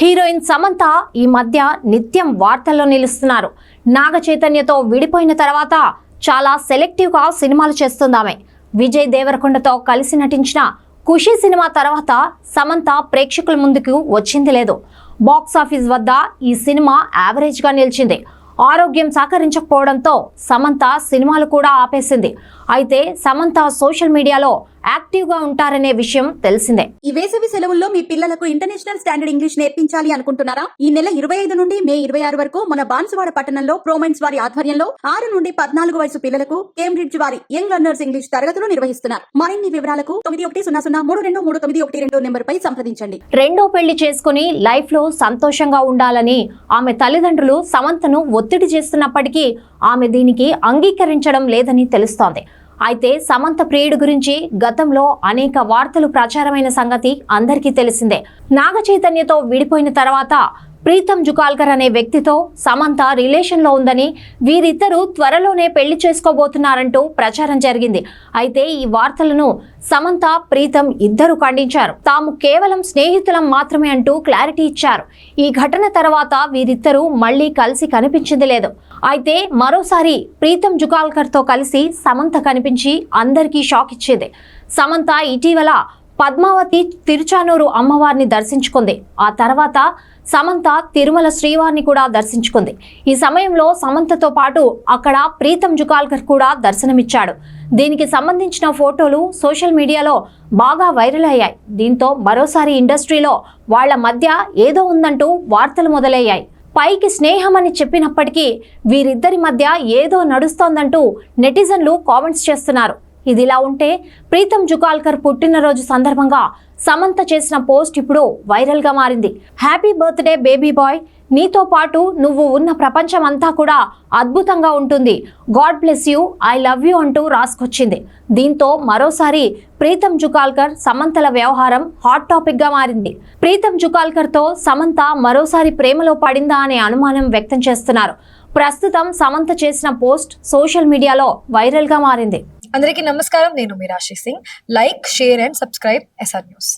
Heroine Samantha ఈ మధ్య నిత్యం వార్తల్లో నిలుస్తున్నారు. నాగ చైతన్యతో విడిపోయిన తర్వాత చాలా సెలెక్టివ్ గా సినిమాలు చేస్తుందామె. విజయ్ దేవరకొండతో కలిసి నటించిన ఖుషి సినిమా తర్వాత సమంత ప్రేక్షకుల ముందుకు వచ్చింది లేదు. బాక్స్ ఆఫీస్ వద్ద ఈ సినిమా యావరేజ్ గా నిలిచింది. ఆరోగ్యం సహకరించకపోవడంతో సమంత సినిమాలు కూడా ఆపేసింది. అయితే సమంత సోషల్ మీడియాలో యాక్టివ్ గా ఉంటారనే విషయం తెలిసిందే. ఈ వేసవి సెలవుల్లో మీ పిల్లలకు ఇంటర్నేషనల్ స్టాండర్డ్ ఇంగ్లీష్ నేర్పించాలి అనుకుంటున్నారా? ఈ నెల 25 నుండి మే 26 వరకు మన బాన్సువాడ పట్టణంలో ప్రోమైన్స్ వారి ఆధ్వర్యంలో 6 నుండి 14 వయసు పిల్లలకు కేంబ్రిడ్జ్ వారి యంగ్ లర్నర్స్ ఇంగ్లీష్ తరగతులు నిర్వహిస్తున్నారు. మరిన్ని వివరాలకు 9100323112 నెంబర్ పై సంప్రదించండి. రెండో పెళ్లి చేసుకుని లైఫ్ లో సంతోషంగా ఉండాలని ఆమె తల్లిదండ్రులు సమంతను ఒత్తిడి చేస్తున్నప్పటికీ ఆమె దీనికి అంగీకరించడం లేదని తెలుస్తోంది. అయితే సమంత ప్రియుడి గురించి గతంలో అనేక వార్తలు ప్రచారమైన సంగతి అందరికీ తెలిసిందే. నాగ చైతన్యతో విడిపోయిన తర్వాత ప్రీతం జుకాల్కర్ అనే వ్యక్తితో సమంత రిలేషన్ లో ఉందని, వీరిద్దరూ త్వరలోనే పెళ్లి చేసుకోబోతున్నారంటూ ప్రచారం జరిగింది. అయితే ఈ వార్తలను సమంత, ప్రీతం ఇద్దరు ఖండించారు. తాము కేవలం స్నేహితులం మాత్రమే అంటూ క్లారిటీ ఇచ్చారు. ఈ ఘటన తర్వాత వీరిద్దరూ మళ్లీ కలిసి కనిపించింది లేదు. అయితే మరోసారి ప్రీతం జుకాల్కర్ తో కలిసి సమంత కనిపించి అందరికీ షాక్ ఇచ్చింది. సమంత ఇటీవల పద్మావతి తిరుచానూరు అమ్మవారిని దర్శించుకుంది. ఆ తర్వాత సమంత తిరుమల శ్రీవారిని కూడా దర్శించుకుంది. ఈ సమయంలో సమంతతో పాటు అక్కడ ప్రీతం జుకాల్కర్ కూడా దర్శనమిచ్చాడు. దీనికి సంబంధించిన ఫోటోలు సోషల్ మీడియాలో బాగా వైరల్ అయ్యాయి. దీంతో మరోసారి ఇండస్ట్రీలో వాళ్ల మధ్య ఏదో ఉందంటూ వార్తలు మొదలయ్యాయి. పైకి స్నేహం అని చెప్పినప్పటికీ వీరిద్దరి మధ్య ఏదో నడుస్తోందంటూ నెటిజన్లు కామెంట్స్ చేస్తున్నారు. ఇదిలా ఉంటే ప్రీతం జుకాల్కర్ పుట్టినరోజు సందర్భంగా సమంత చేసిన పోస్ట్ ఇప్పుడు వైరల్ గా మారింది. హ్యాపీ బర్త్డే బేబీ బాయ్, నీతో పాటు నువ్వు ఉన్న ప్రపంచం అంతా కూడా అద్భుతంగా ఉంటుంది, God bless you, I love you అంటూ రాసుకొచ్చింది. దీంతో మరోసారి ప్రీతం జుకాల్కర్ సమంతల వ్యవహారం హాట్ టాపిక్ గా మారింది. ప్రీతం జుకాల్కర్ తో సమంత మరోసారి ప్రేమలో పడిందా అనే అనుమానం వ్యక్తం చేస్తున్నారు. ప్రస్తుతం సమంత చేసిన పోస్ట్ సోషల్ మీడియాలో వైరల్ గా మారింది. అందరికీ నమస్కారం. నేను మీ రాశి Singh. Like, share and subscribe SR news.